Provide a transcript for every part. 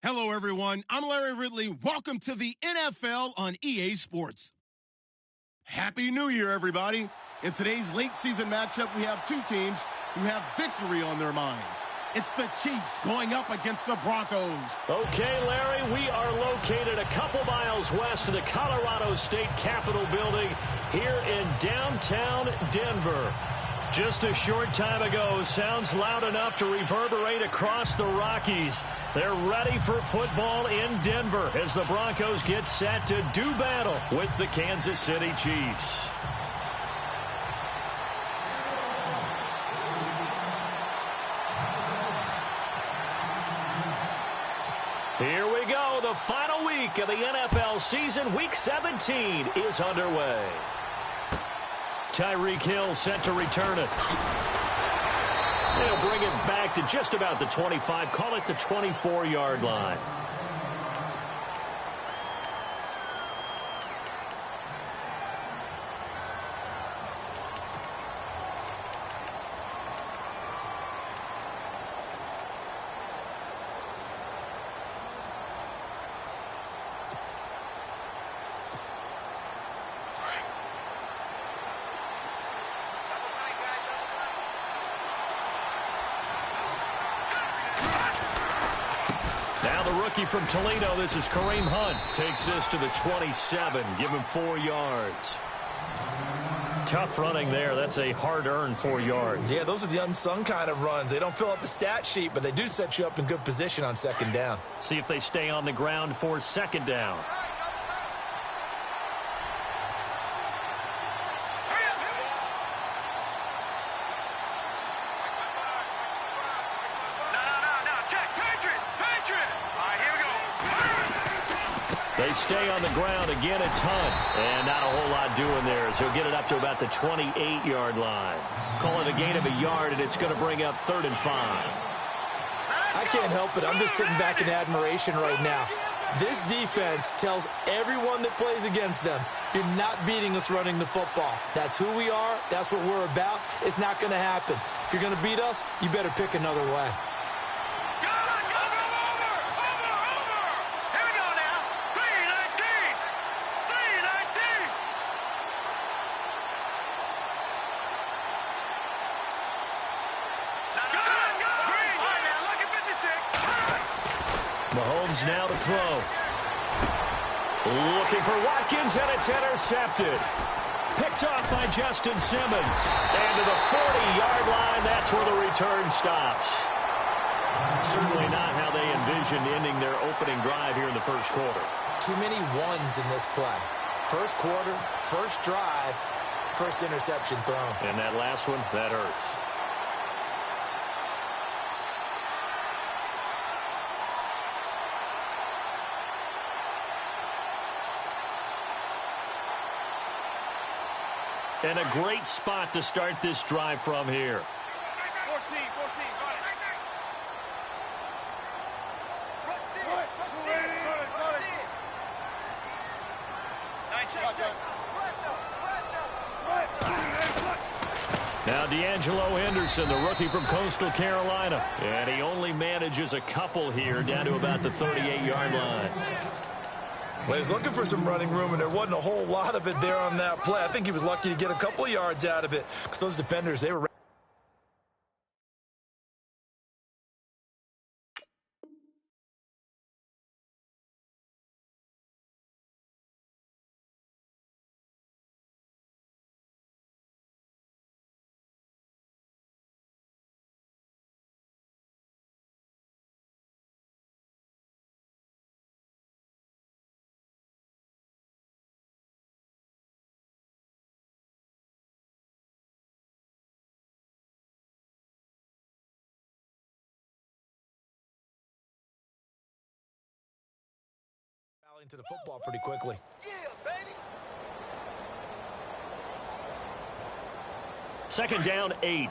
Hello, everyone. I'm Larry Ridley. Welcome to the NFL on EA Sports. Happy New Year, everybody. In today's late season matchup, we have two teams who have victory on their minds. It's the Chiefs going up against the Broncos. Okay, Larry, we are located a couple miles west of the Colorado State Capitol building here in downtown Denver. Just a short time ago, sounds loud enough to reverberate across the Rockies. They're ready for football in Denver as the Broncos get set to do battle with the Kansas City Chiefs. Here we go. The final week of the NFL season, Week 17, is underway. Tyreek Hill set to return it. They'll bring it back to just about the 25, call it the 24-yard line. From Toledo, this is Kareem Hunt. Takes this to the 27. Give him 4 yards. Tough running there. That's a hard-earned 4 yards. Yeah, those are the unsung kind of runs. They don't fill up the stat sheet, but they do set you up in good position on second down. See if they stay on the ground for second down. Stay on the ground. Again, it's Hunt. And not a whole lot doing there, so he'll get it up to about the 28-yard line. Call it a gain of a yard, and it's going to bring up 3rd and 5. I can't help it. I'm just sitting back in admiration right now. This defense tells everyone that plays against them, you're not beating us running the football. That's who we are. That's what we're about. It's not going to happen. If you're going to beat us, you better pick another way. Mahomes now to throw. Looking for Watkins, and it's intercepted. Picked off by Justin Simmons. And to the 40-yard line, that's where the return stops. Certainly not how they envisioned ending their opening drive here in the first quarter. Too many ones in this play. First quarter, first drive, first interception thrown. And that last one, that hurts. And a great spot to start this drive from here. 14, got it. Now D'Angelo Henderson, the rookie from Coastal Carolina. And he only manages a couple here down to about the 38-yard line. Well, he's looking for some running room, and there wasn't a whole lot of it there on that play. I think he was lucky to get a couple of yards out of it because those defenders, they were... into the football pretty quickly. Yeah, baby. Second down, 8.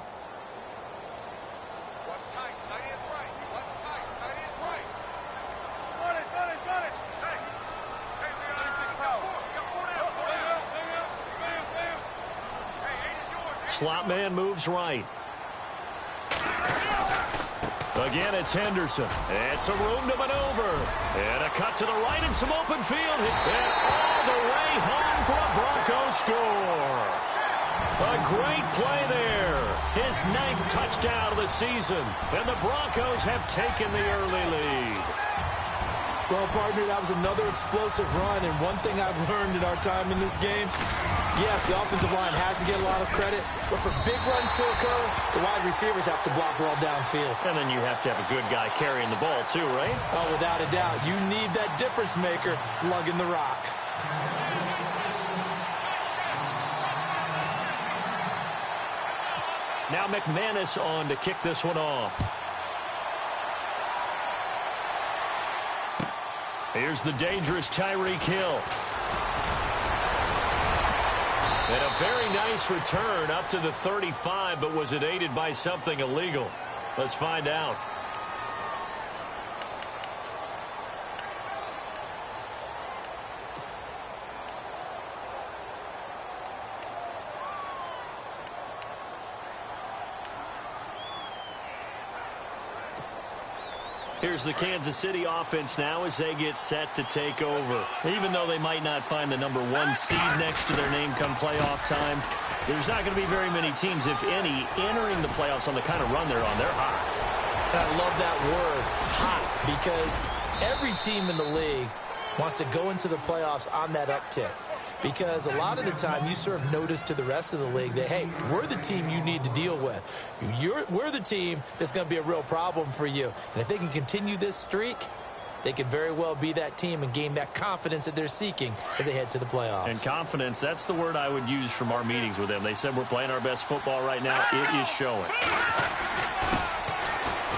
Watch tight. Tight is right. Watch tight. Tight is right. Got it. Hey, we got 4 down. Hey, 8 is yours. Slot man moves right. Again, it's Henderson. It's a room to maneuver. And a cut to the right and some open field. And all the way home for a Broncos score. A great play there. His 9th touchdown of the season. And the Broncos have taken the early lead. Well, partner, that was another explosive run. And one thing I've learned in our time in this game, yes, the offensive line has to get a lot of credit. But for big runs to occur, the wide receivers have to block well downfield. And then you have to have a good guy carrying the ball too, right? Oh, without a doubt. You need that difference maker lugging the rock. Now McManus on to kick this one off. Here's the dangerous Tyreek Hill. And a very nice return up to the 35, but was it aided by something illegal? Let's find out. Here's the Kansas City offense now as they get set to take over. Even though they might not find the #1 seed next to their name come playoff time, there's not going to be very many teams, if any, entering the playoffs on the kind of run they're on. They're hot. I love that word, hot, because every team in the league wants to go into the playoffs on that uptick. Because a lot of the time you serve notice to the rest of the league that, hey, we're the team you need to deal with. We're the team that's going to be a real problem for you. And if they can continue this streak, they could very well be that team and gain that confidence that they're seeking as they head to the playoffs. And confidence, that's the word I would use from our meetings with them. They said we're playing our best football right now. It is showing.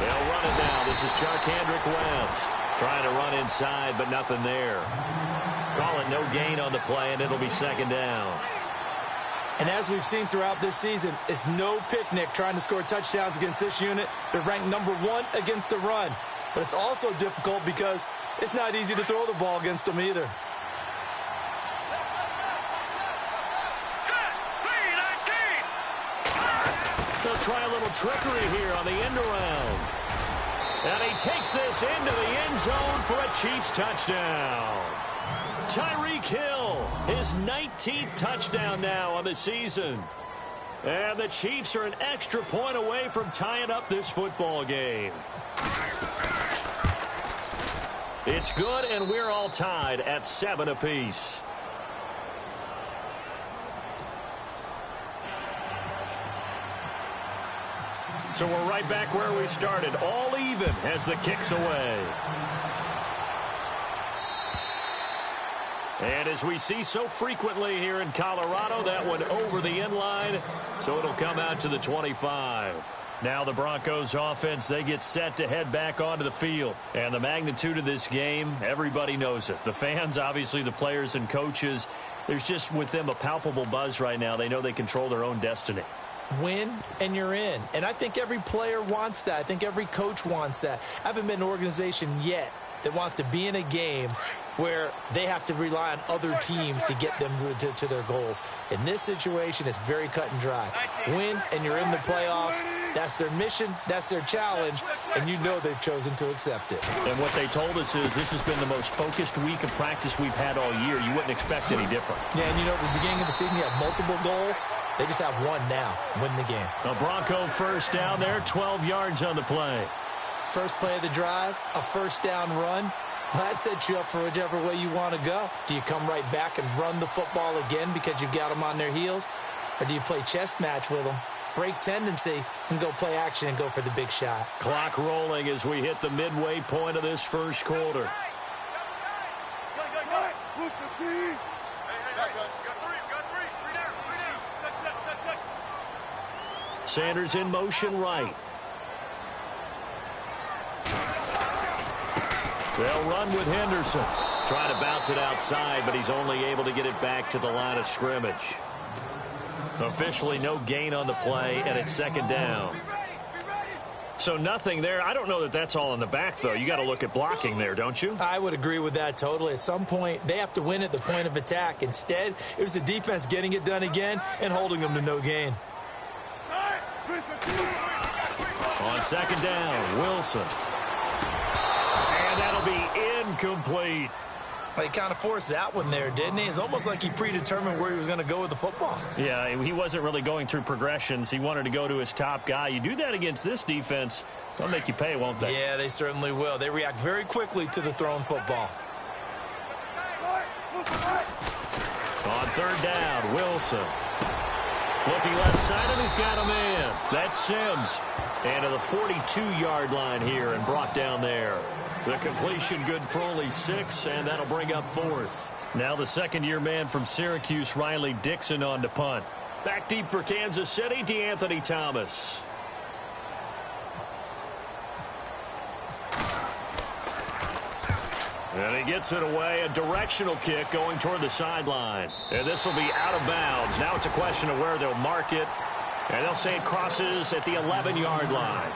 They'll run it now. This is Charkandrick West. Trying to run inside, but nothing there. Call it no gain on the play, and it'll be 2nd down. And as we've seen throughout this season, it's no picnic trying to score touchdowns against this unit. They're ranked #1 against the run. But it's also difficult because it's not easy to throw the ball against them either. They'll try a little trickery here on the end around. And he takes this into the end zone for a Chiefs touchdown. Tyreek Hill, his 19th touchdown now on the season. And the Chiefs are an extra point away from tying up this football game. It's good, and we're all tied at 7 apiece. So we're right back where we started, all even as the kick's away. And as we see so frequently here in Colorado, that one over the end line, so it'll come out to the 25. Now the Broncos offense, they get set to head back onto the field. And the magnitude of this game, everybody knows it. The fans, obviously the players and coaches, there's just with them a palpable buzz right now. They know they control their own destiny. Win and you're in. And I think every player wants that. I think every coach wants that. I haven't been an organization yet that wants to be in a game where they have to rely on other teams to get them to their goals. In this situation, it's very cut and dry. Win and you're in the playoffs. That's their mission. That's their challenge. And you know they've chosen to accept it. And what they told us is this has been the most focused week of practice we've had all year. You wouldn't expect any different. Yeah, and you know, at the beginning of the season, you have multiple goals. They just have one now. Win the game. A Bronco first down there, 12 yards on the play. First play of the drive, a first down run. Well, that sets you up for whichever way you want to go. Do you come right back and run the football again because you've got them on their heels? Or do you play chess match with them, break tendency, and go play action and go for the big shot? Clock rolling as we hit the midway point of this first quarter. Sanders in motion right. They'll run with Henderson. Trying to bounce it outside, but he's only able to get it back to the line of scrimmage. Officially no gain on the play, and it's 2nd down. So nothing there. I don't know that that's all in the back, though. You got to look at blocking there, don't you? I would agree with that totally. At some point, they have to win at the point of attack. Instead, it was the defense getting it done again and holding them to no gain. On second down, Wilson. And that'll be incomplete. He kind of forced that one there, didn't he? It's almost like he predetermined where he was going to go with the football. Yeah, he wasn't really going through progressions. He wanted to go to his top guy. You do that against this defense, they'll make you pay, won't they? Yeah, they certainly will. They react very quickly to the thrown football. On third down, Wilson. Looking left side, and he's got a man. That's Sims. And to the 42-yard line here and brought down there. The completion good for only 6, and that'll bring up 4th. Now the second-year man from Syracuse, Riley Dixon, on to punt. Back deep for Kansas City, DeAnthony Thomas. And he gets it away, a directional kick going toward the sideline. And this will be out of bounds. Now it's a question of where they'll mark it. And they'll say it crosses at the 11-yard line.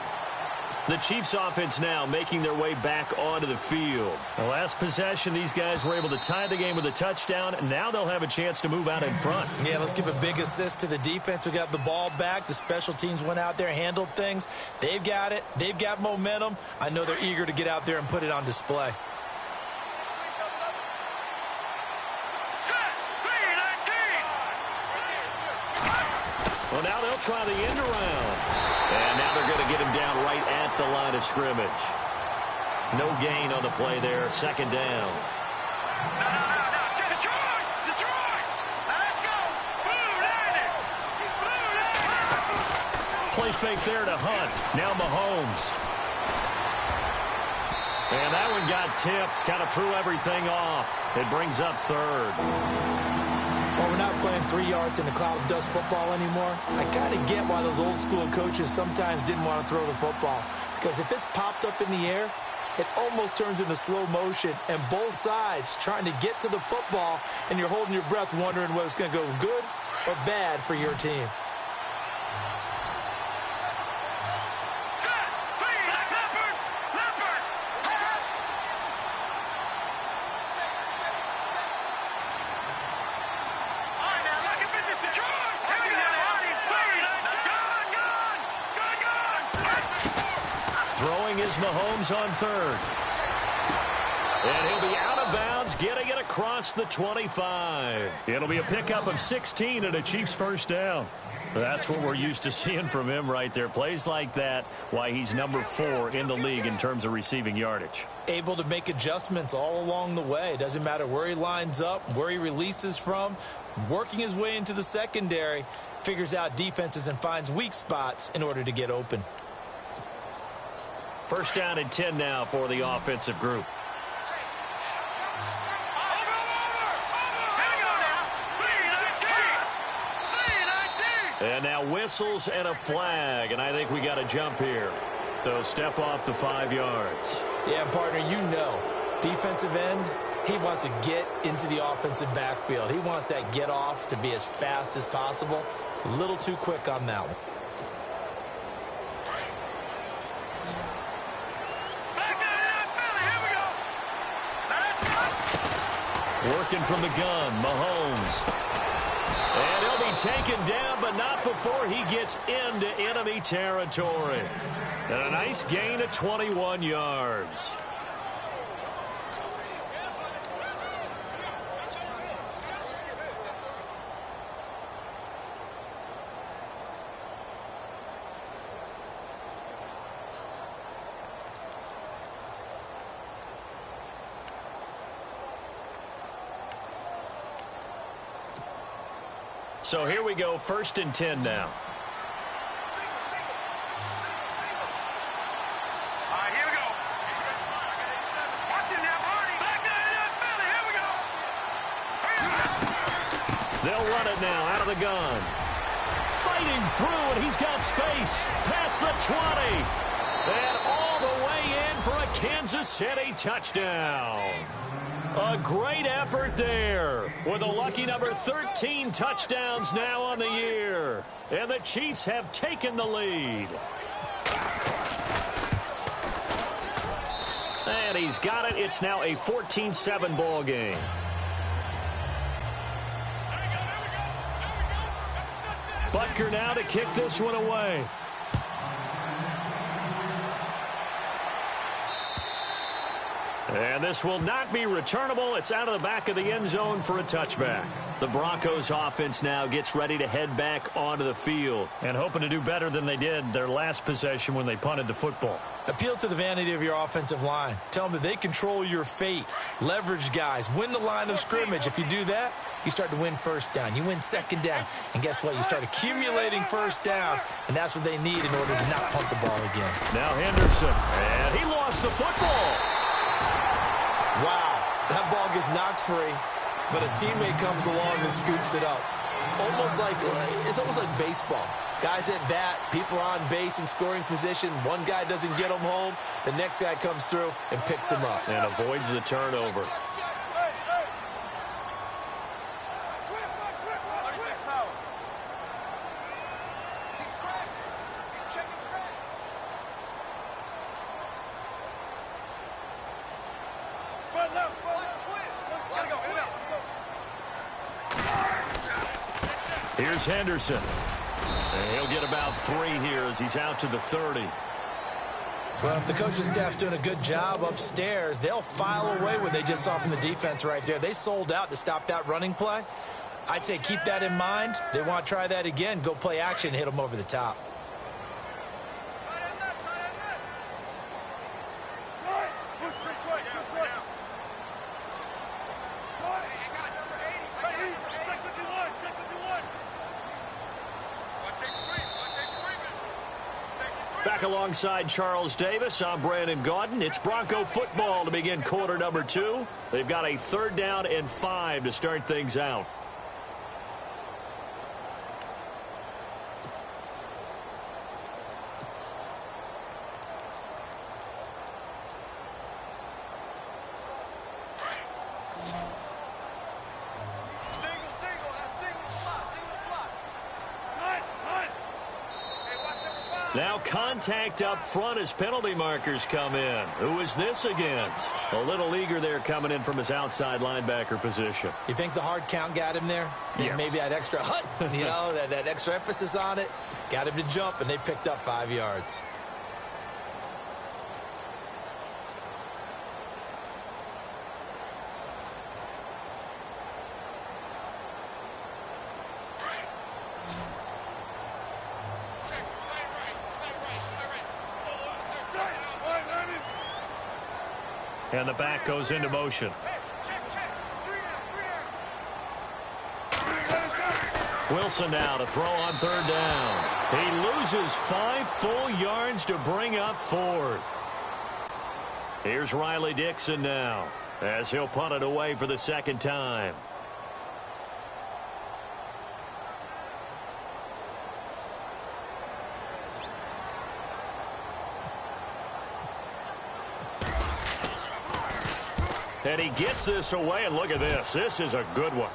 The Chiefs offense now making their way back onto the field. The last possession, these guys were able to tie the game with a touchdown, and now they'll have a chance to move out in front. Yeah, let's give a big assist to the defense who got the ball back. The special teams went out there, handled things. They've got it. They've got momentum. I know they're eager to get out there and put it on display. Well, now they'll try the end around. And now they're going to get him down right at the line of scrimmage. No gain on the play there. Second down. Detroit! Let's go! Blue Lightning! Blue Lightning! Play fake there to Hunt. Now Mahomes. And that one got tipped. Kind of threw everything off. It brings up third. Well, we're not playing 3 yards in a cloud of dust football anymore. I kind of get why those old school coaches sometimes didn't want to throw the football. Because if it's popped up in the air, it almost turns into slow motion. And both sides trying to get to the football, and you're holding your breath wondering whether it's going to go good or bad for your team. Mahomes on third. And he'll be out of bounds, getting it across the 25. It'll be a pickup of 16 and a Chiefs first down. That's what we're used to seeing from him right there. Plays like that, why he's number 4 in the league in terms of receiving yardage. Able to make adjustments all along the way. Doesn't matter where he lines up, where he releases from. Working his way into the secondary, figures out defenses and finds weak spots in order to get open. First down and 10 now for the offensive group. And now whistles and a flag, and I think we got a jump here. So step off the 5 yards. Yeah, partner, you know, defensive end, he wants to get into the offensive backfield. He wants that get off to be as fast as possible. A little too quick on that one. Working from the gun, Mahomes. And he'll be taken down, but not before he gets into enemy territory. And a nice gain of 21 yards. So here we go, 1st and 10 now. All right, here we go. Watch him now, Barney. Back to the Philly. Here we go. They'll run it now out of the gun. Fighting through, and he's got space. Past the 20. And all the way in for a Kansas City touchdown. A great effort there with a lucky number 13 touchdowns now on the year. And the Chiefs have taken the lead. And he's got it. It's now a 14-7 ball game. Butker now to kick this one away. And this will not be returnable. It's out of the back of the end zone for a touchback. The Broncos offense now gets ready to head back onto the field and hoping to do better than they did their last possession when they punted the football. Appeal to the vanity of your offensive line. Tell them that they control your fate. Leverage guys. Win the line of scrimmage. If you do that, you start to win first down. You win second down. And guess what? You start accumulating first downs. And that's what they need in order to not punt the ball again. Now Henderson. And he lost the football. Wow. That ball gets knocked free. But a teammate comes along and scoops it up. It's almost like baseball. Guys at bat, people are on base in scoring position. One guy doesn't get him home. The next guy comes through and picks him up. And avoids the turnover. Here's Henderson. And he'll get about 3 here as he's out to the 30. Well, if the coaching staff's doing a good job upstairs, they'll file away what they just saw from the defense right there. They sold out to stop that running play. I'd say keep that in mind. They want to try that again. Go play action, hit them over the top. Back alongside Charles Davis, I'm Brandon Gaudin. It's Bronco football to begin quarter number 2. They've got a 3rd down and 5 to start things out. Now contact up front as penalty markers come in. Who is this against? A little eager there coming in from his outside linebacker position. You think the hard count got him there? Yes. Maybe that extra that extra emphasis on it. Got him to jump, and they picked up 5 yards. And the back goes into motion. Wilson now to throw on 3rd down. He loses 5 full yards to bring up 4th. Here's Riley Dixon now as he'll punt it away for the 2nd time. And he gets this away, and look at this. This is a good one.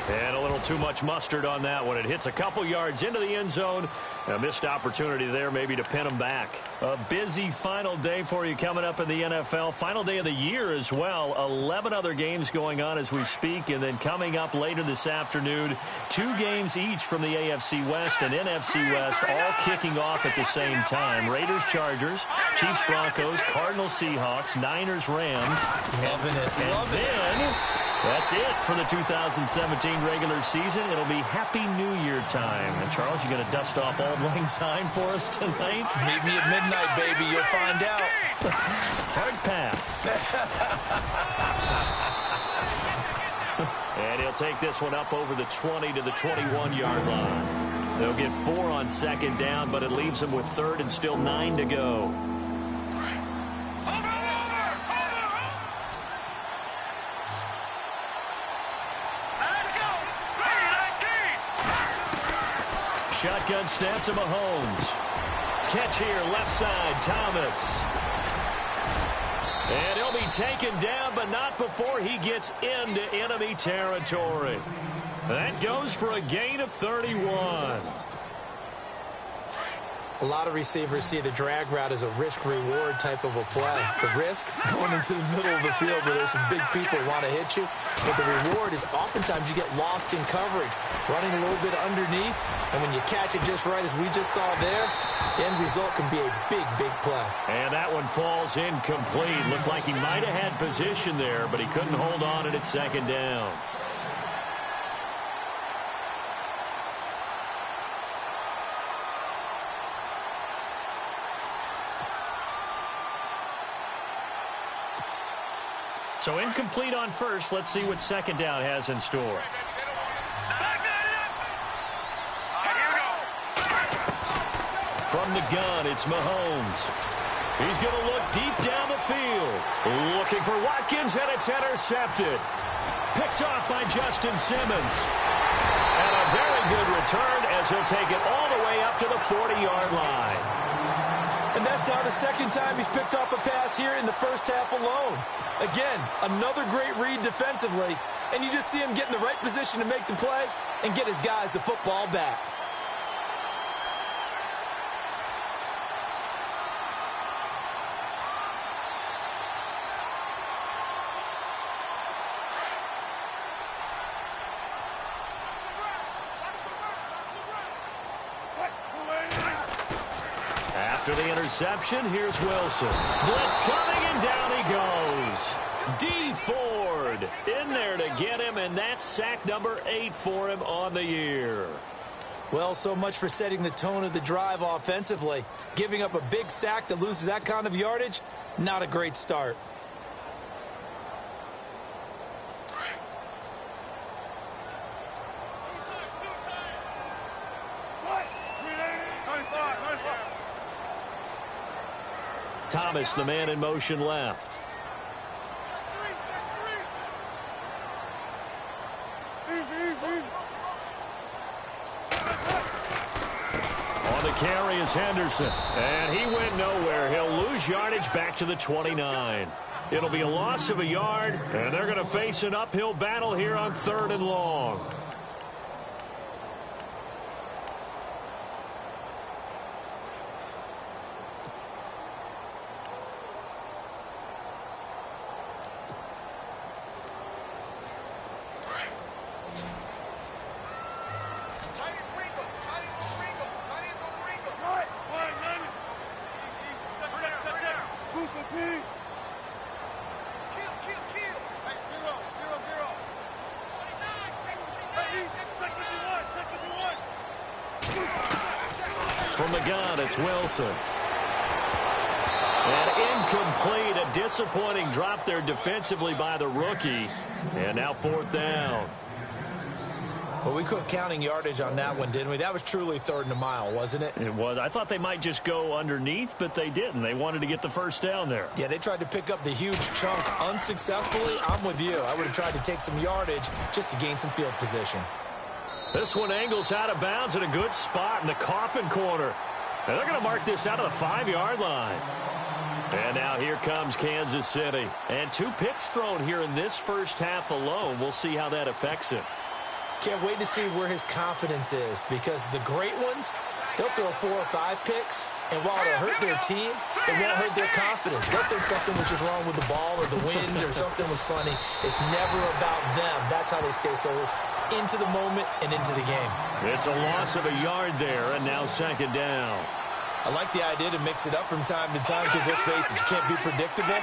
And a little too much mustard on that one. It hits a couple yards into the end zone. A missed opportunity there maybe to pin him back. A busy final day for you coming up in the NFL. Final day of the year as well. 11 other games going on as we speak. And then coming up later this afternoon, 2 games each from the AFC West and NFC West, all kicking off at the same time. Raiders, Chargers, Chiefs, Broncos, Cardinals, Seahawks, Niners, Rams. Loving it. And then that's it for the 2017 regular season. It'll be Happy New Year time. And Charles, you going to dust off Auld Lang Syne for us tonight? Meet me at midnight, baby. You'll find out. Hard pass. And he'll take this one up over the 20 to the 21-yard line. They'll get 4 on 2nd down, but it leaves them with 3rd and still 9 to go. Shotgun snap to Mahomes. Catch here, left side, Thomas. And he'll be taken down, but not before he gets into enemy territory. That goes for a gain of 31. A lot of receivers see the drag route as a risk-reward type of a play. The risk, going into the middle of the field where there's some big people who want to hit you. But the reward is oftentimes you get lost in coverage, running a little bit underneath. And when you catch it just right, as we just saw there, the end result can be a big, big play. And that one falls incomplete. Looked like he might have had position there, but he couldn't hold on at second down. So incomplete on first. Let's see what second down has in store. From the gun, it's Mahomes. He's going to look deep down the field. Looking for Watkins, and it's intercepted. Picked off by Justin Simmons. And a very good return as he'll take it all the way up to the 40-yard line. And that's now the second time he's picked off a pass here in the first half alone. Again, another great read defensively, and you just see him get in the right position to make the play and get his guys the football back. After the interception, here's Wilson. Blitz coming, and down he goes. D. Ford in there to get him, and that's sack number 8 for him on the year. Well, so much for setting the tone of the drive offensively. Giving up a big sack that loses that kind of yardage, not a great start. Thomas, the man in motion left. On the carry is Henderson. And he went nowhere. He'll lose yardage back to the 29. It'll be a loss of a yard, and they're going to face an uphill battle here on 3rd and long. From the gun, it's Wilson. And incomplete, a disappointing drop there defensively by the rookie. And now 4th down. Well, we quit counting yardage on that one, didn't we? That was truly 3rd and a mile, wasn't it? It was. I thought they might just go underneath, but they didn't. They wanted to get the first down there. Yeah, they tried to pick up the huge chunk unsuccessfully. I'm with you. I would have tried to take some yardage just to gain some field position. This one angles out of bounds in a good spot in the coffin corner. And they're going to mark this out of the 5-yard line. And now here comes Kansas City. And 2 picks thrown here in this first half alone. We'll see how that affects him. Can't wait to see where his confidence is, because the great ones, they'll throw 4 or 5 picks, and while it'll hurt their team, it won't hurt their confidence. They'll think something was just wrong with the ball or the wind or something was funny. It's never about them. That's how they stay so into the moment and into the game. It's a loss of a yard there, and now 2nd down. I like the idea to mix it up from time to time, because let's face it, you can't be predictable.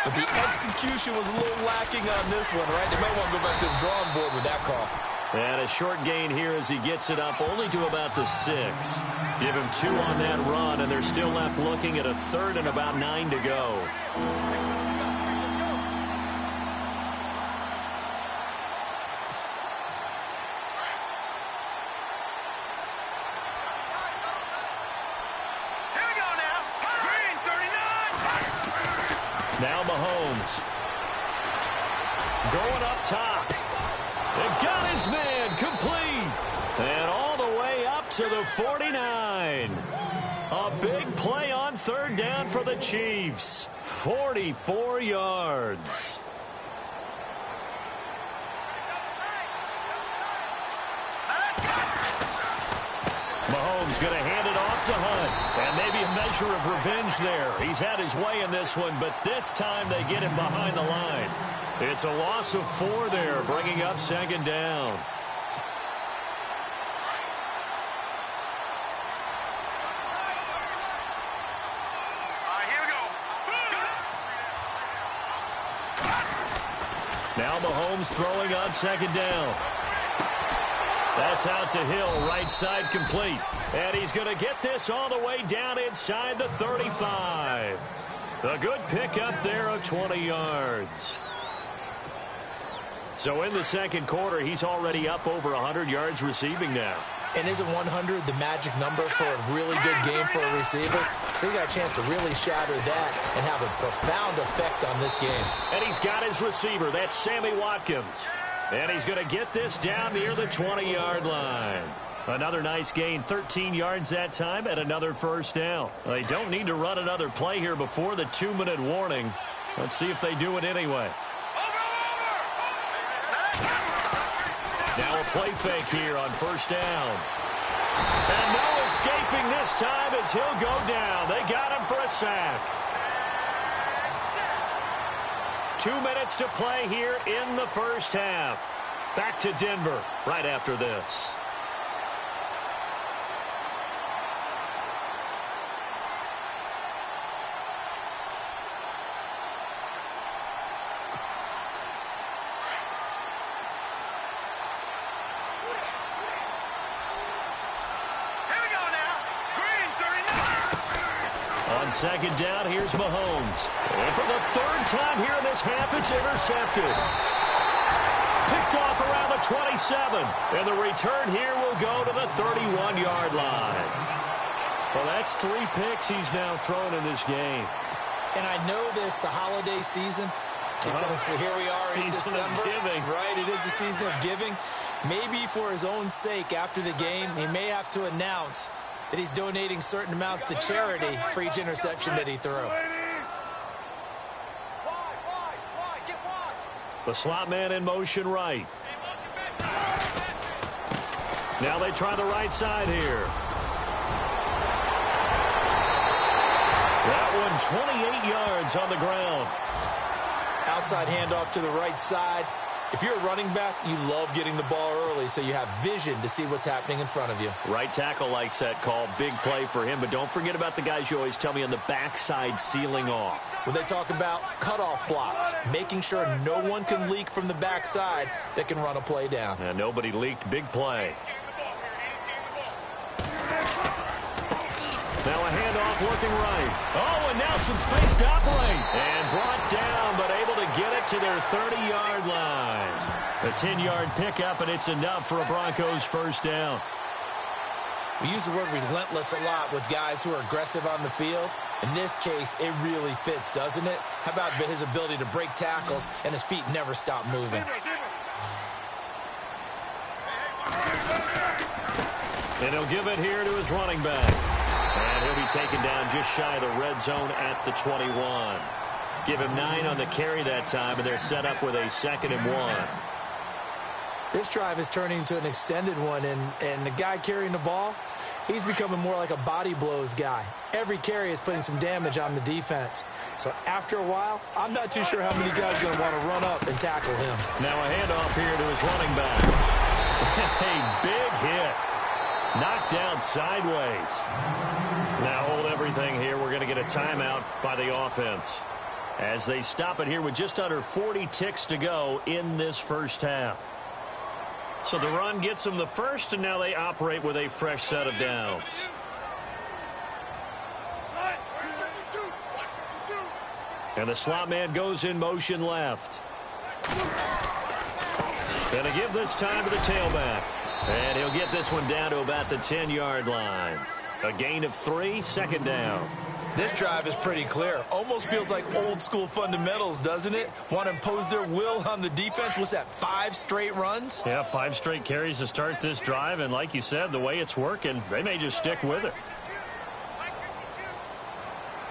But the execution was a little lacking on this one, right? They might want to go back to the drawing board with that call. And a short gain here as he gets it up only to about the 6. Give him 2 on that run, and they're still left looking at a 3rd and about 9 to go. Here we go now. Green, 39. Now Mahomes. Going up top. And got his man complete. And all the way up to the 49. A big play on 3rd down for the Chiefs. 44 yards. Mahomes going to hand it off to Hunt. measure of revenge there. He's had his way in this one, but this time they get him behind the line. It's a loss of 4 there, bringing up second down. Now Mahomes throwing on second down. That's out to Hill, right side complete. And he's going to get this all the way down inside the 35. A good pickup there of 20 yards. So in the second quarter, he's already up over 100 yards receiving now. And isn't 100 the magic number for a really good game for a receiver? So he got a chance to really shatter that and have a profound effect on this game. And he's got his receiver. That's Sammy Watkins. And he's going to get this down near the 20-yard line. Another nice gain, 13 yards that time, and another first down. They don't need to run another play here before the 2-minute warning. Let's see if they do it anyway. Now a play fake here on first down. And no escaping this time as he'll go down. They got him for a sack. 2 minutes to play here in the first half. Back to Denver right after this. On second down, here's Mahomes. And for the third time here in this half, it's intercepted. Picked off around the 27. And the return here will go to the 31-yard line. Well, that's 3 picks he's now thrown in this game. And I know this, the holiday season, because here we are in December. Season of giving. Right, it is the season of giving. Maybe for his own sake, after the game, he may have to announce that he's donating certain amounts to charity for each interception that he threw. The slot man in motion right. Now they try the right side here. That one 28 yards on the ground. Outside handoff to the right side. If you're a running back, you love getting the ball early so you have vision to see what's happening in front of you. Right tackle likes that call. Big play for him, but don't forget about the guys you always tell me on the backside sealing off. When they talk about cutoff blocks, making sure no one can leak from the backside that can run a play down. And nobody leaked. Big play. Now a handoff looking right. Oh, and now some space to operate. And brought down, but able to get it to their 30-yard line. A 10-yard pickup, and it's enough for a Broncos first down. We use the word relentless a lot with guys who are aggressive on the field. In this case, it really fits, doesn't it? How about his ability to break tackles and his feet never stop moving? And he'll give it here to his running back. And he'll be taken down just shy of the red zone at the 21. Give him 9 on the carry that time, and they're set up with a 2nd and 1. This drive is turning into an extended one, and the guy carrying the ball, he's becoming more like a body blows guy. Every carry is putting some damage on the defense. So after a while, I'm not too sure how many guys are going to want to run up and tackle him. Now a handoff here to his running back. A big hit. Knocked down sideways. Now hold everything here. We're going to get a timeout by the offense as they stop it here with just under 40 ticks to go in this first half. So the run gets them the first, and now they operate with a fresh set of downs. And the slot man goes in motion left. Going to give this time to the tailback. And he'll get this one down to about the 10-yard line. A gain of 3, 2nd down. This drive is pretty clear. Almost feels like old school fundamentals, doesn't it? Want to impose their will on the defense. Was that 5 straight runs? Yeah, 5 straight carries to start this drive. And like you said, the way it's working, they may just stick with it.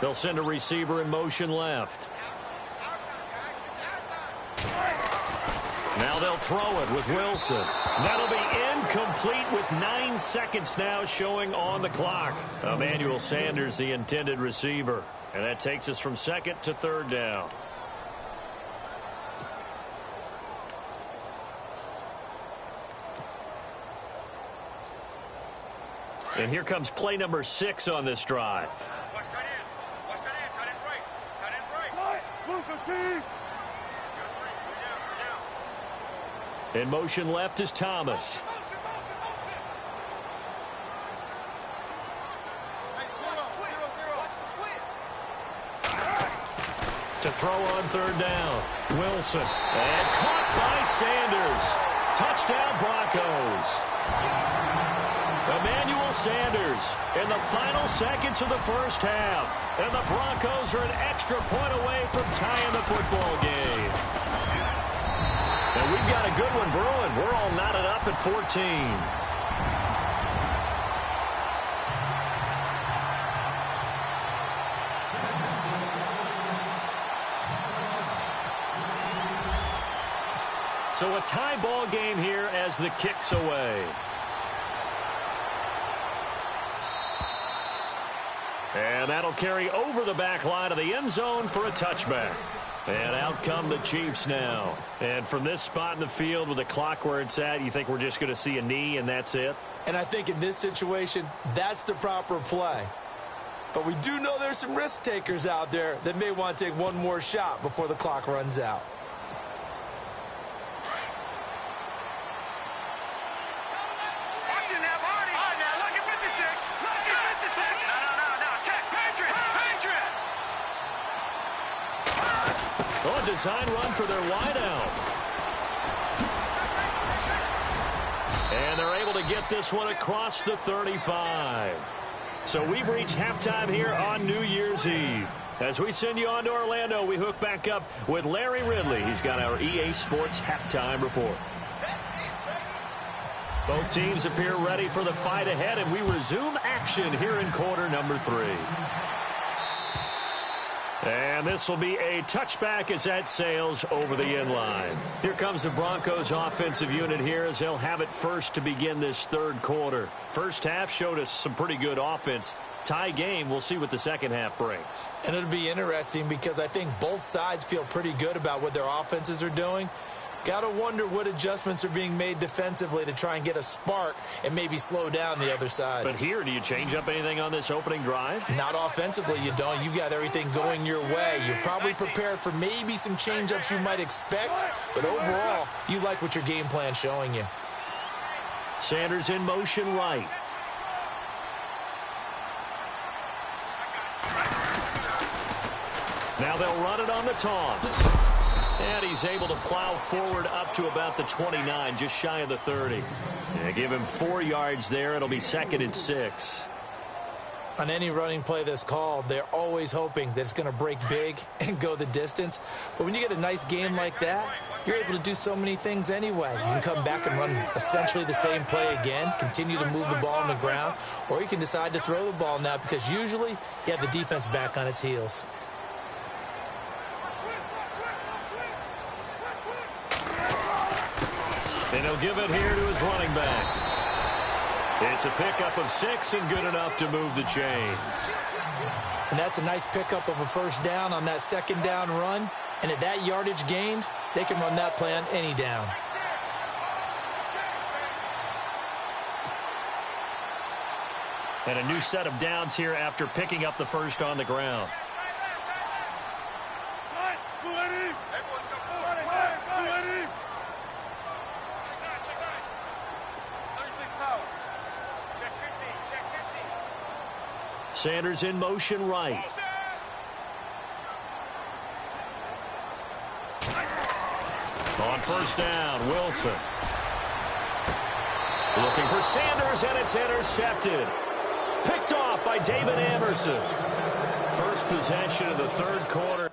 They'll send a receiver in motion left. Now they'll throw it with Wilson. That'll be incomplete with 9 seconds now showing on the clock. Emmanuel Sanders, the intended receiver. And that takes us from second to third down. And here comes play number 6 on this drive. Watch tight end. Watch tight end. Tight end's right. Tight end's right. Move the team. In motion left is Thomas. Motion. Hey, zero. Watch the twitch. To throw on third down. Wilson. And caught by Sanders. Touchdown Broncos. Emmanuel Sanders in the final seconds of the first half. And the Broncos are an extra point away from tying the football game. And we've got a good one brewing. We're all knotted up at 14. So a tie ball game here as the kick's away. And that'll carry over the back line of the end zone for a touchback. And out come the Chiefs now. And from this spot in the field with the clock where it's at, you think we're just going to see a knee and that's it? And I think in this situation, that's the proper play. But we do know there's some risk takers out there that may want to take one more shot before the clock runs out. Design run for their wideout. And they're able to get this one across the 35. So we've reached halftime here on New Year's Eve. As we send you on to Orlando, we hook back up with Larry Ridley. He's got our EA Sports halftime report. Both teams appear ready for the fight ahead, and we resume action here in quarter number 3. And this will be a touchback as that sails over the end line. Here comes the Broncos offensive unit here as they'll have it first to begin this third quarter. First half showed us some pretty good offense. Tie game, we'll see what the second half brings. And it'll be interesting because I think both sides feel pretty good about what their offenses are doing. Got to wonder what adjustments are being made defensively to try and get a spark and maybe slow down the other side. But here, do you change up anything on this opening drive? Not offensively, you don't. You've got everything going your way. You've probably prepared for maybe some change-ups you might expect, but overall, you like what your game plan's showing you. Sanders in motion right. Now they'll run it on the toss. And he's able to plow forward up to about the 29, just shy of the 30. Yeah, give him 4 yards there. It'll be 2nd and 6. On any running play that's called, they're always hoping that it's going to break big and go the distance. But when you get a nice game like that, you're able to do so many things anyway. You can come back and run essentially the same play again, continue to move the ball on the ground, or you can decide to throw the ball now because usually you have the defense back on its heels. And he'll give it here to his running back. It's a pickup of 6 and good enough to move the chains. And that's a nice pickup of a first down on that second down run. And at that yardage gained, they can run that play on any down. And a new set of downs here after picking up the first on the ground. Sanders in motion right. On first down, Wilson. Looking for Sanders, and it's intercepted. Picked off by David Amerson. First possession of the third quarter.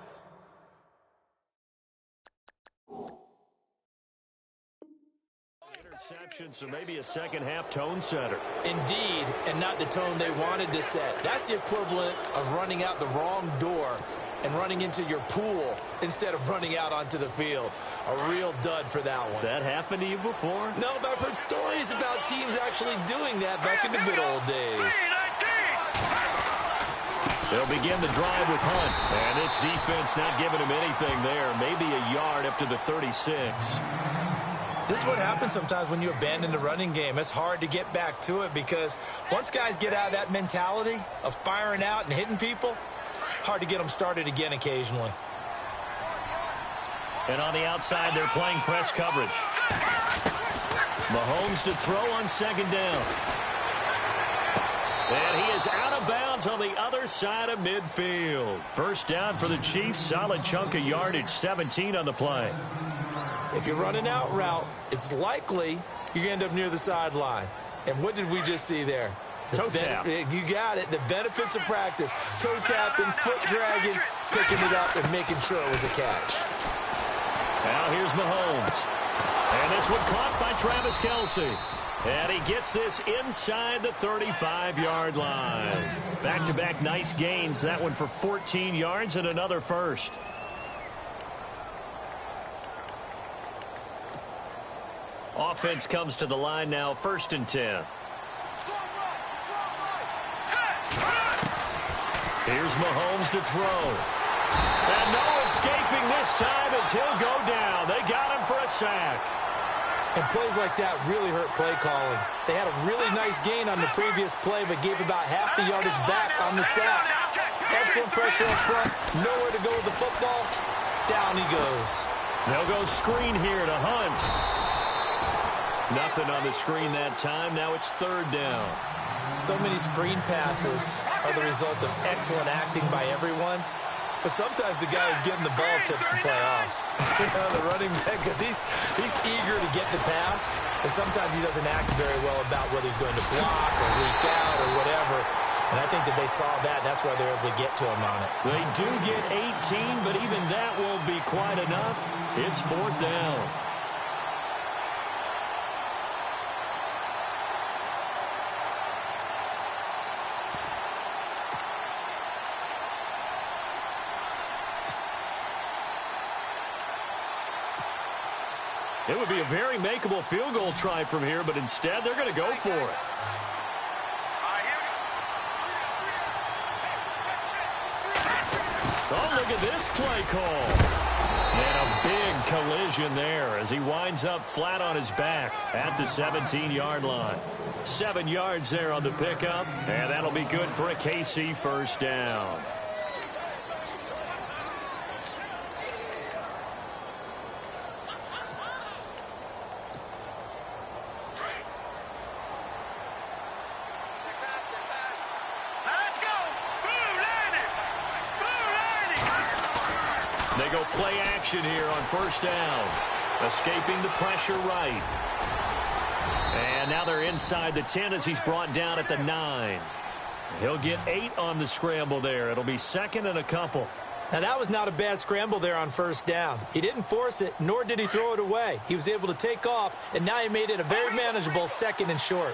So maybe a second half tone setter. Indeed, and not the tone they wanted to set. That's the equivalent of running out the wrong door and running into your pool instead of running out onto the field. A real dud for that one. Has that happened to you before? No, but I've heard stories about teams actually doing that back in the good old days. They'll begin the drive with Hunt. And this defense not giving him anything there. Maybe a yard up to the 36. This is what happens sometimes when you abandon the running game. It's hard to get back to it because once guys get out of that mentality of firing out and hitting people, hard to get them started again occasionally. And on the outside, they're playing press coverage. Mahomes to throw on second down. And he is out of bounds on the other side of midfield. First down for the Chiefs. Solid chunk of yardage, 17 on the play. If you're running out route, it's likely you're going to end up near the sideline. And what did we just see there? Toe tap. You got it. The benefits of practice. Toe tapping, foot dragging, picking it up, and making sure it was a catch. Now here's Mahomes. And this one caught by Travis Kelce. And he gets this inside the 35-yard line. Back-to-back nice gains. That one for 14 yards and another first. Offense comes to the line now, 1st and 10. Here's Mahomes to throw. And no escaping this time as he'll go down. They got him for a sack. And plays like that really hurt play calling. They had a really nice gain on the previous play, but gave about half the yardage back on the sack. Excellent pressure up front. Nowhere to go with the football. Down he goes. They'll go screen here to Hunt. Nothing on the screen that time. Now it's 3rd down. So many screen passes are the result of excellent acting by everyone. But sometimes the guy who's getting the ball tips the play off. The running back, because he's eager to get the pass, and sometimes he doesn't act very well about whether he's going to block or leak out or whatever. And I think that they saw that, and that's why they're able to get to him on it. They do get 18, but even that won't be quite enough. It's 4th down. It would be a very makeable field goal try from here, but instead they're going to go for it. Oh, look at this play call. And a big collision there as he winds up flat on his back at the 17-yard line. 7 yards there on the pickup, and that'll be good for a KC first down. They go play action here on 1st down. Escaping the pressure right. And now they're inside the 10 as he's brought down at the 9. He'll get 8 on the scramble there. It'll be 2nd and a couple. Now, that was not a bad scramble there on 1st down. He didn't force it, nor did he throw it away. He was able to take off, and now he made it a very manageable 2nd and short.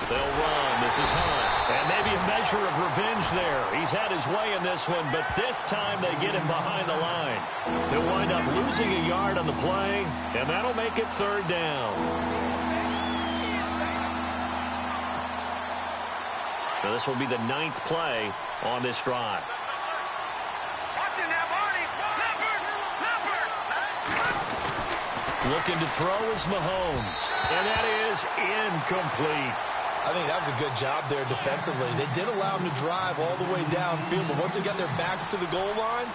They'll run. This is Hunt. And maybe a measure of revenge there. He's had his way in this one, but this time they get him behind the line. He'll wind up losing a yard on the play, and that'll make it 3rd down. So this will be the 9th play on this drive. Looking to throw is Mahomes. And that is incomplete. I think that was a good job there defensively. They did allow him to drive all the way downfield, but once they got their backs to the goal line,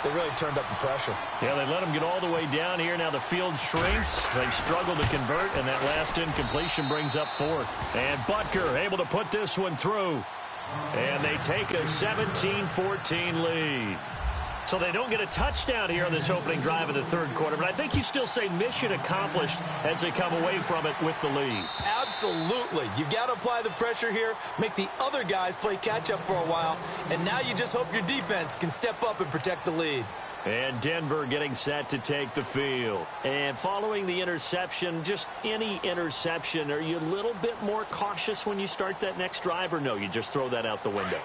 they really turned up the pressure. Yeah, they let him get all the way down here. Now the field shrinks. They struggle to convert, and that last incompletion brings up 4th. And Butker able to put this one through. And they take a 17-14 lead. So they don't get a touchdown here on this opening drive of the 3rd quarter, but I think you still say mission accomplished as they come away from it with the lead. Absolutely. You've got to apply the pressure here, make the other guys play catch-up for a while, and now you just hope your defense can step up and protect the lead. And Denver getting set to take the field. And following the interception, just any interception, are you a little bit more cautious when you start that next drive, or no, you just throw that out the window?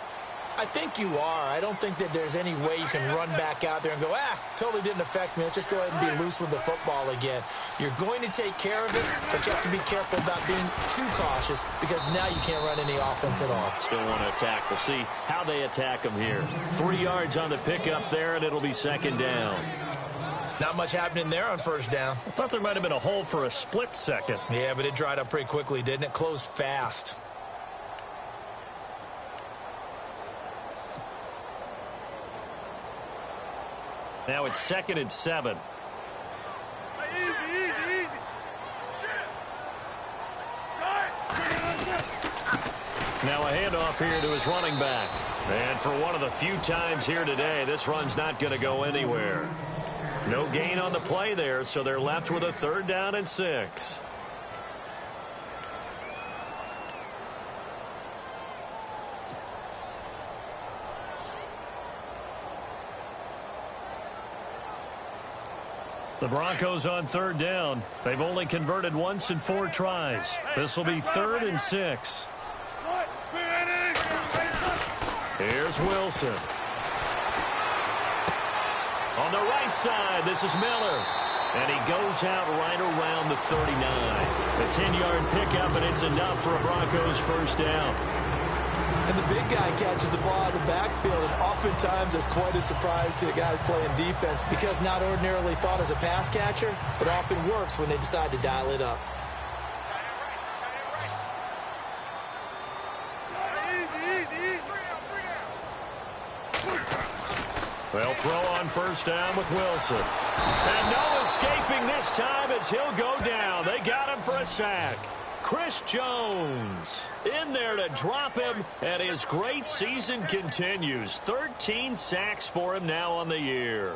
I think you are. I don't think that there's any way you can run back out there and go, totally didn't affect me. Let's just go ahead and be loose with the football again. You're going to take care of it, but you have to be careful about being too cautious because now you can't run any offense at all. Still want to attack. We'll see how they attack them here. 3 yards on the pickup there, and it'll be second down. Not much happening there on first down. I thought there might have been a hole for a split second. Yeah, but it dried up pretty quickly, didn't it? Closed fast. Now it's 2nd and 7. Easy. Now a handoff here to his running back. And for one of the few times here today, this run's not going to go anywhere. No gain on the play there, so they're left with a 3rd down and 6. The Broncos on 3rd down. They've only converted once in 4 tries. This will be 3rd and 6. Here's Wilson. On the right side, this is Miller. And he goes out right around the 39. A 10-yard pickup, and it's enough for a Broncos first down. And the big guy catches the ball out of the backfield, and oftentimes that's quite a surprise to the guys playing defense because not ordinarily thought as a pass catcher, it often works when they decide to dial it up. They'll throw on first down with Wilson. And no escaping this time as he'll go down. They got him for a sack. Chris Jones in there to drop him, and his great season continues. 13 sacks for him now on the year.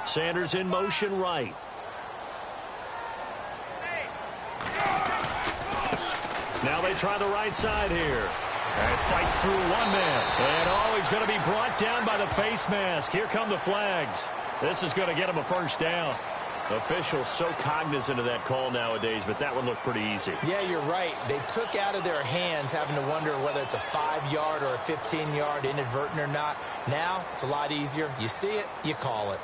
Sanders in motion right. Now they try the right side here. And fights through one man. And he's going to be brought down by the face mask. Here come the flags. This is going to get him a first down. Officials so cognizant of that call nowadays, but that one looked pretty easy. Yeah, you're right. They took out of their hands having to wonder whether it's a 5-yard or a 15-yard inadvertent or not. Now, it's a lot easier. You see it, you call it.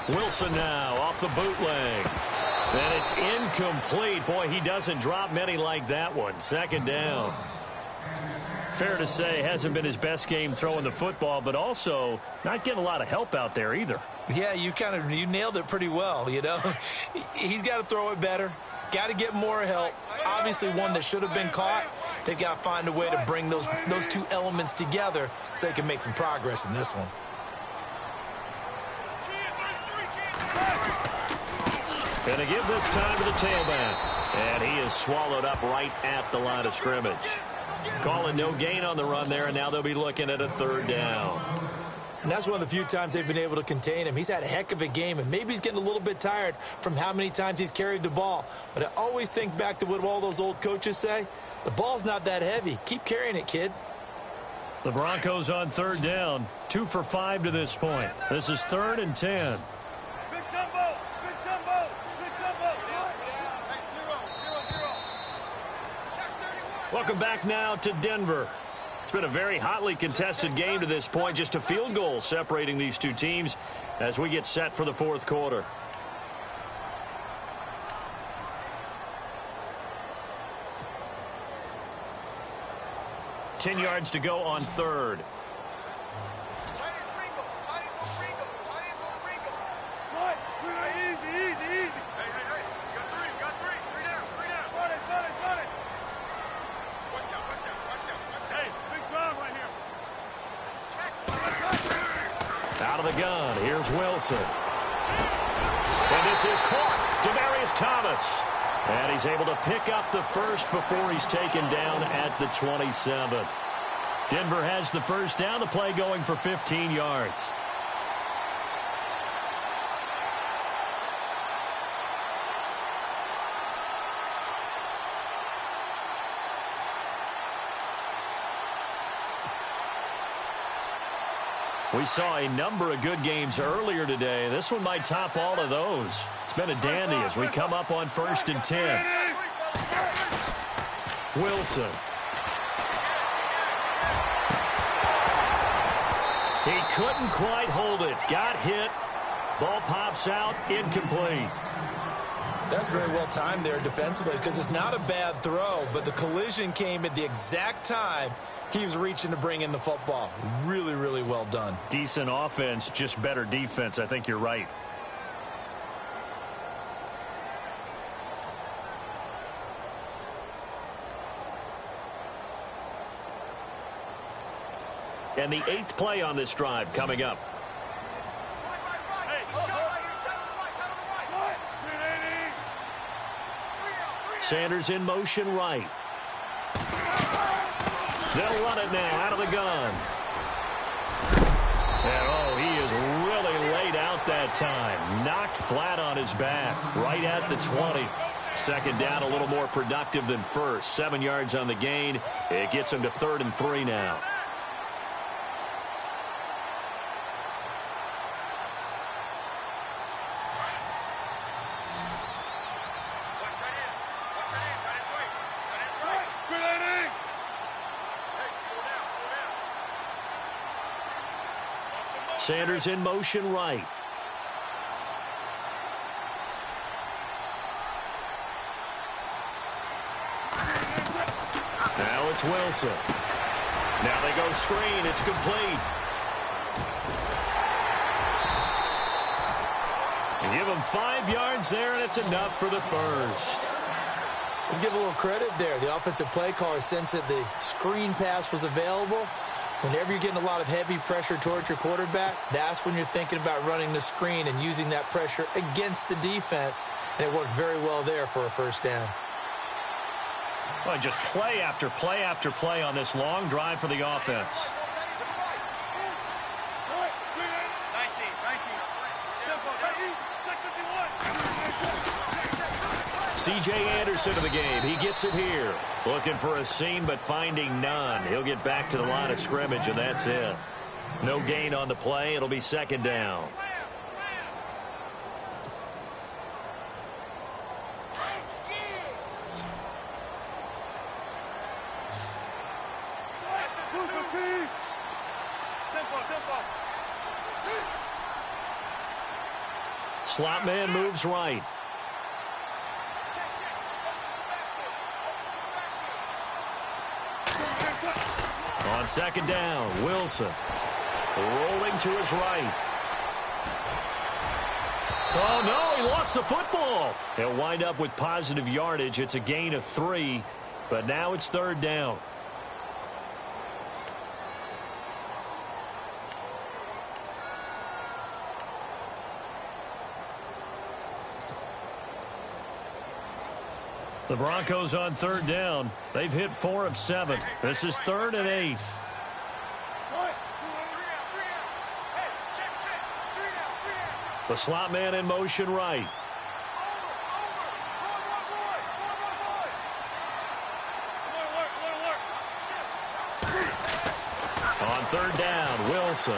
Wilson now off the bootleg. And it's incomplete. Boy, he doesn't drop many like that one. Second down. Fair to say, hasn't been his best game throwing the football, but also not getting a lot of help out there either. Yeah, you nailed it pretty well, you know. He's got to throw it better. Got to get more help. Obviously one that should have been caught. They've got to find a way to bring those two elements together so they can make some progress in this one. Going to give this time to the tailback. And he is swallowed up right at the line of scrimmage. Calling no gain on the run there, and now they'll be looking at a 3rd down. And that's one of the few times they've been able to contain him. He's had a heck of a game, and maybe he's getting a little bit tired from how many times he's carried the ball. But I always think back to what all those old coaches say. The ball's not that heavy. Keep carrying it, kid. The Broncos on 3rd down. 2 for 5 to this point. This is 3rd and 10. Welcome back now to Denver. It's been a very hotly contested game to this point. Just a field goal separating these two teams as we get set for the 4th quarter. Ten yards to go on 3rd. Out of the gun, here's Wilson. And this is caught. Demaryius Thomas. And he's able to pick up the first before he's taken down at the 27. Denver has the first down. The play going for 15 yards. We saw a number of good games earlier today. This one might top all of those. It's been a dandy as we come up on 1st and 10. Wilson. He couldn't quite hold it. Got hit. Ball pops out. Incomplete. That's very well timed there defensively because it's not a bad throw, but the collision came at the exact time he was reaching to bring in the football. Really, really well done. Decent offense, just better defense. I think you're right. And the 8th play on this drive coming up. Sanders in motion right. They'll run it now out of the gun. And, oh, he is really laid out that time. Knocked flat on his back right at the 20. Second down a little more productive than first. 7 yards on the gain. It gets him to 3rd and 3 now. Sanders in motion right. Now it's Wilson. Now they go screen. It's complete. And give him 5 yards there, and it's enough for the first. Let's give a little credit there. The offensive play caller sensed that the screen pass was available. Whenever you're getting a lot of heavy pressure towards your quarterback, that's when you're thinking about running the screen and using that pressure against the defense. And it worked very well there for a first down. Well, just play after play after play on this long drive for the offense. C.J. Anderson to the game. He gets it here. Looking for a seam, but finding none. He'll get back to the line of scrimmage, and that's it. No gain on the play. It'll be second down. Slot man moves right. On second down, Wilson rolling to his right. Oh, no, he lost the football. He'll wind up with positive yardage. It's a gain of 3, but now it's third down. The Broncos on third down. They've hit 4 of 7. This is 3rd and 8. The slot man in motion right. On third down, Wilson.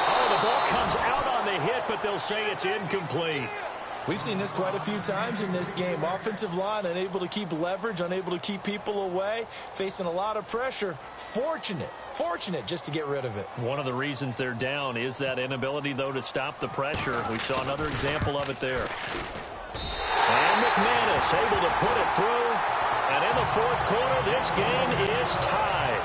Oh, the ball comes out on the hit, but they'll say it's incomplete. We've seen this quite a few times in this game. Offensive line unable to keep leverage, unable to keep people away, facing a lot of pressure. Fortunate just to get rid of it. One of the reasons they're down is that inability, though, to stop the pressure. We saw another example of it there. And McManus able to put it through. And in the fourth quarter, this game is tied.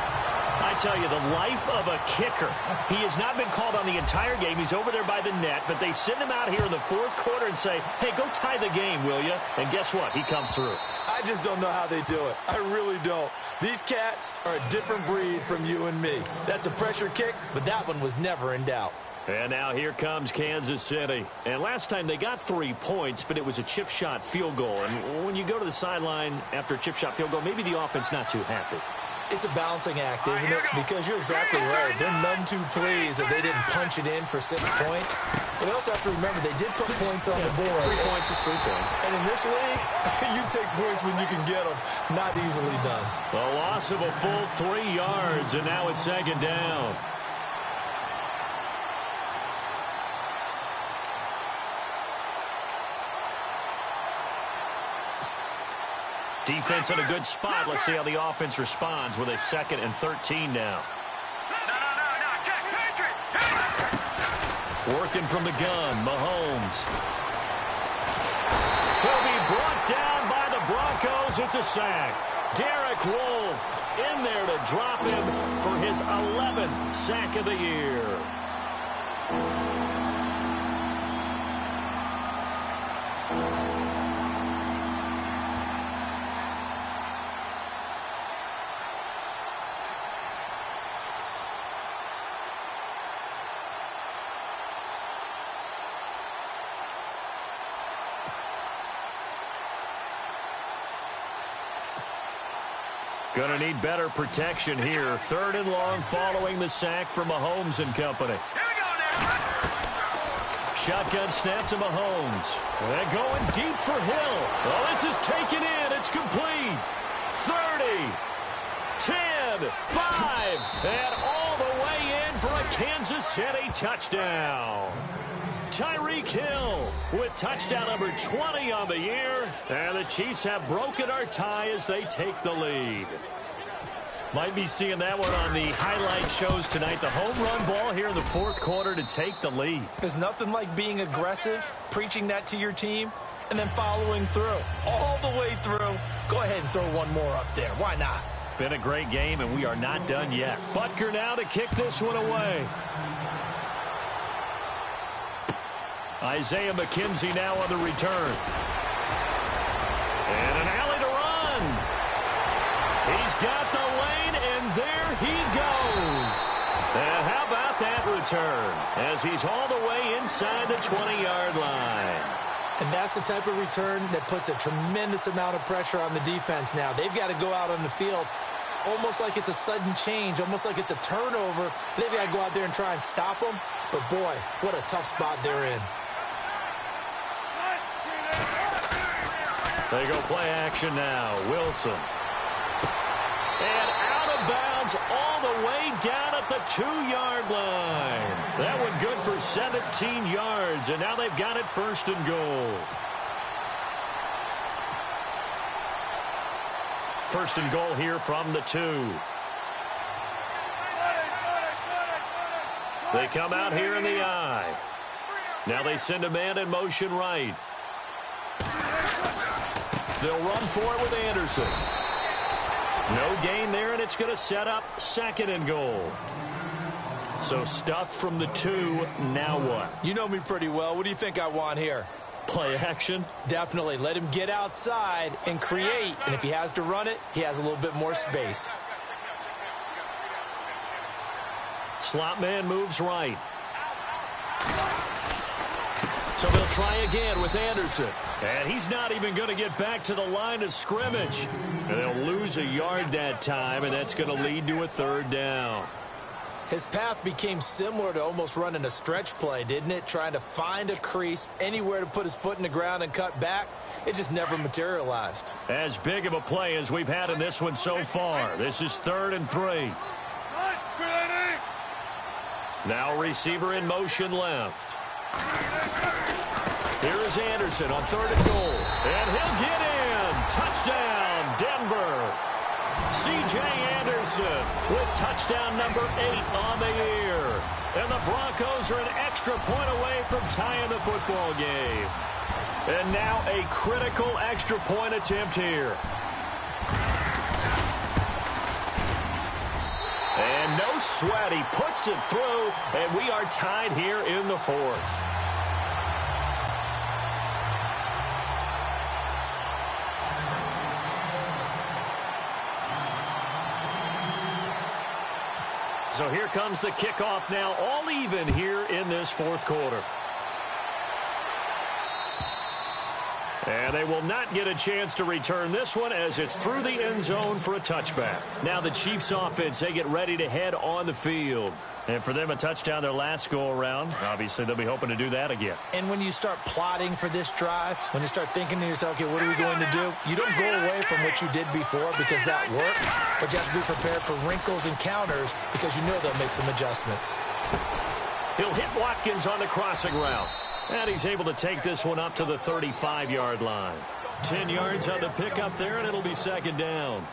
I tell you, the life of a kicker. He has not been called on the entire game. He's over there by the net, but they send him out here in the fourth quarter and say, hey, go tie the game, will you? And guess what? He comes through. I just don't know how they do it. I really don't. These cats are a different breed from you and me. That's a pressure kick, but that one was never in doubt. And now here comes Kansas City. And last time they got 3 points, but it was a chip shot field goal. And when you go to the sideline after a chip shot field goal, maybe the offense not too happy. It's a balancing act, isn't it? Because you're exactly right. They're none too pleased that they didn't punch it in for 6 points. But they also have to remember they did put points on the board. 3 points is 3 points. And in this league, you take points when you can get them. Not easily done. The loss of a full 3 yards, and now it's second down. Defense in a good spot. Let's see how the offense responds with a 2nd and 13 now. No, check, Patriot. Working from the gun, Mahomes. He'll be brought down by the Broncos. It's a sack. Derek Wolfe in there to drop him for his 11th sack of the year. Going to need better protection here. 3rd and long following the sack from Mahomes and company. Here we go now. Shotgun snap to Mahomes. They're going deep for Hill. Oh, this is taken in. It's complete. 30, 10, 5, and all the way in for a Kansas City touchdown. Tyreek Hill with touchdown number 20 on the year. And the Chiefs have broken our tie as they take the lead. Might be seeing that one on the highlight shows tonight. The home run ball here in the 4th quarter to take the lead. There's nothing like being aggressive, preaching that to your team, and then following through. All the way through. Go ahead and throw one more up there. Why not? Been a great game, and we are not done yet. Butker now to kick this one away. Isaiah McKenzie now on the return. And an alley to run. He's got the lane, and there he goes. And how about that return as he's all the way inside the 20-yard line. And that's the type of return that puts a tremendous amount of pressure on the defense now. They've got to go out on the field almost like it's a sudden change, almost like it's a turnover. They've got to go out there and try and stop them. But, boy, what a tough spot they're in. They go play action now. Wilson. And out of bounds all the way down at the 2-yard line. That one good for 17 yards, and now they've got it 1st and goal. 1st and goal here from the 2. They come out here in the I. Now they send a man in motion right. They'll run for it with Anderson. No gain there, and it's going to set up 2nd and goal. So stuffed from the 2, now what? You know me pretty well. What do you think I want here? Play action? Definitely. Let him get outside and create. And if he has to run it, he has a little bit more space. Slot man moves right. So they'll try again with Anderson. And he's not even going to get back to the line of scrimmage. And they'll lose a yard that time, and that's going to lead to a 3rd down. His path became similar to almost running a stretch play, didn't it? Trying to find a crease, anywhere to put his foot in the ground and cut back. It just never materialized. As big of a play as we've had in this one so far. This is 3rd and 3. Now receiver in motion left. Here is Anderson on 3rd and goal. And he'll get in. Touchdown, Denver. C.J. Anderson with touchdown number 8 on the year. And the Broncos are an extra point away from tying the football game. And now a critical extra point attempt here. And sweat. He puts it through, and we are tied here in the fourth. So here comes the kickoff now, all even here in this fourth quarter. And they will not get a chance to return this one as it's through the end zone for a touchback. Now the Chiefs offense, they get ready to head on the field. And for them, a touchdown their last go-around. Obviously, they'll be hoping to do that again. And when you start plotting for this drive, when you start thinking to yourself, okay, what are we going to do? You don't go away from what you did before because that worked. But you have to be prepared for wrinkles and counters because you know they'll make some adjustments. He'll hit Watkins on the crossing route. And he's able to take this one up to the 35-yard line. 10 yards on the pickup there, and it'll be second down.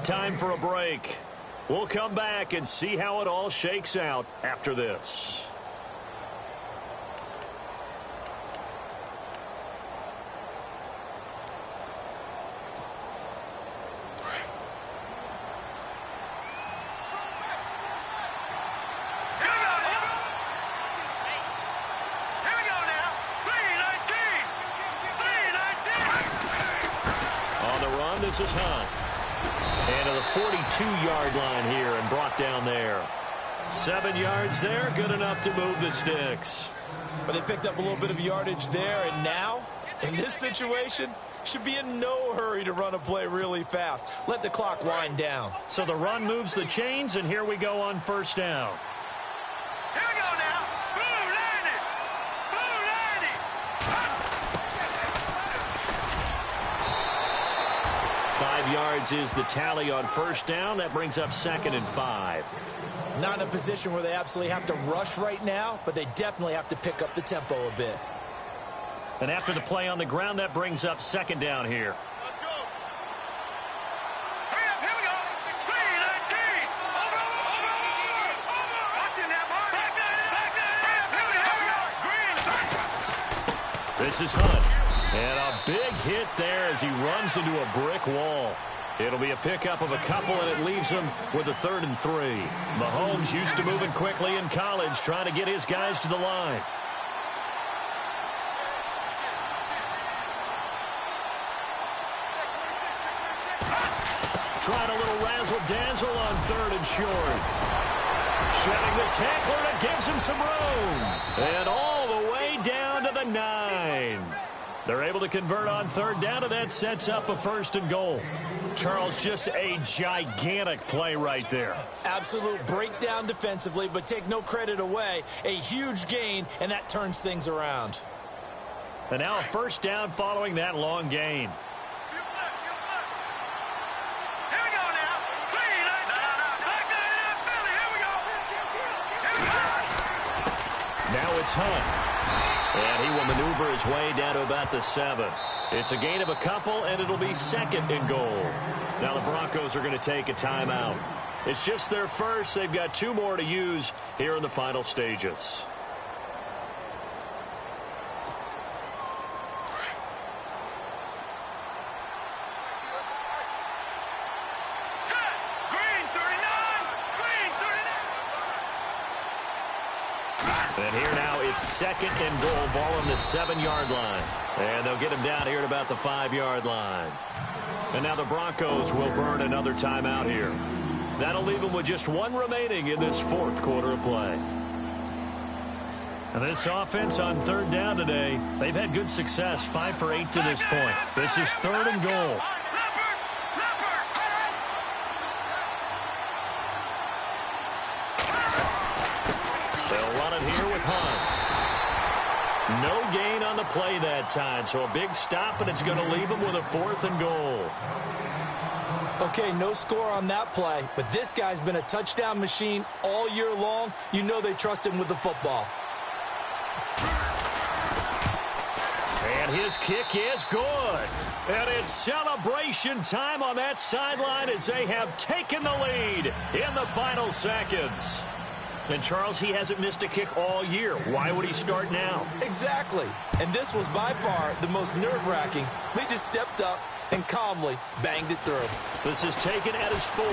Time for a break. We'll come back and see how it all shakes out after this. This is Hunt. And to the 42-yard line here and brought down there. 7 yards there, good enough to move the sticks. But they picked up a little bit of yardage there, and now, in this situation, should be in no hurry to run a play really fast. Let the clock wind down. So the run moves the chains, and here we go on first down. Here we go now. Boom, landed. Boom, landed. 5 yards is the tally on first down. That brings up 2nd and 5. Not in a position where they absolutely have to rush right now, but they definitely have to pick up the tempo a bit. And after the play on the ground, that brings up 2nd down here. Let's go. Hurry up, here we go. 3-19. Over. Watching that, boy. Back there. Here we go. Green. This is Hunt. And a big hit there as he runs into a brick wall. It'll be a pickup of a couple, and it leaves him with a 3rd and 3. Mahomes used to moving quickly in college, trying to get his guys to the line. Trying a little razzle-dazzle on 3rd and short. Shedding the tackler, and it gives him some room. And all the way down to the 9. They're able to convert on 3rd down, and that sets up a 1st and goal. Charles, just a gigantic play right there. Absolute breakdown defensively, but take no credit away. A huge gain, and that turns things around. And now a 1st down following that long gain. Here we go now. 3-19. Back there, Philly. Here we go. Now it's Hunt. And he will maneuver his way down to about the 7. It's a gain of a couple, and it'll be 2nd and goal. Now the Broncos are going to take a timeout. It's just their first. They've got 2 more to use here in the final stages. And here now it's 2nd and goal, ball on the 7-yard line. And they'll get him down here at about the 5-yard line. And now the Broncos will burn another timeout here. That'll leave them with just 1 remaining in this 4th quarter of play. And this offense on 3rd down today, they've had good success, 5 for 8 to this point. This is 3rd and goal. No gain on the play that time, so a big stop, and it's going to leave him with a 4th and goal. Okay, no score on that play, but this guy's been a touchdown machine all year long. You know they trust him with the football. And his kick is good. And it's celebration time on that sideline as they have taken the lead in the final seconds. And, Charles, he hasn't missed a kick all year. Why would he start now? Exactly. And this was by far the most nerve-wracking. They just stepped up and calmly banged it through. This is taken at his 4.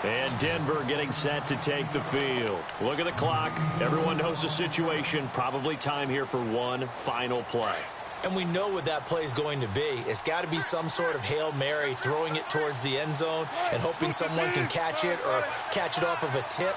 And Denver getting set to take the field. Look at the clock. Everyone knows the situation. Probably time here for one final play. And we know what that play is going to be. It's got to be some sort of Hail Mary, throwing it towards the end zone and hoping someone can catch it or catch it off of a tip.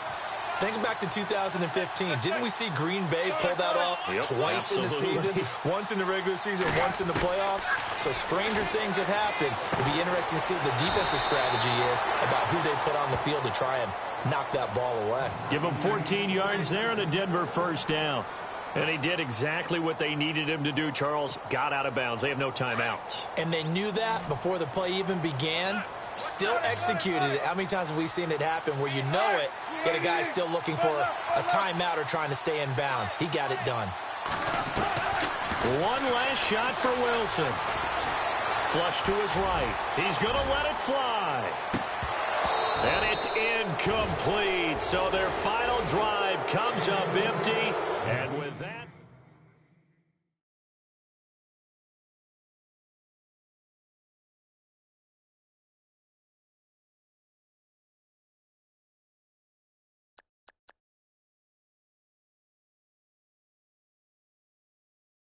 Think back to 2015. Didn't we see Green Bay pull that off twice in the season? Once in the regular season, once in the playoffs. So stranger things have happened. It'll be interesting to see what the defensive strategy is about who they put on the field to try and knock that ball away. Give them 14 yards there and a Denver first down. And he did exactly what they needed him to do, Charles. Got out of bounds. They have no timeouts. And they knew that before the play even began. Still executed it. How many times have we seen it happen where you know it, yet a guy's still looking for a timeout or trying to stay in bounds? He got it done. One last shot for Wilson. Flush to his right. He's going to let it fly. And it's incomplete. So their final drive comes up empty. And with that...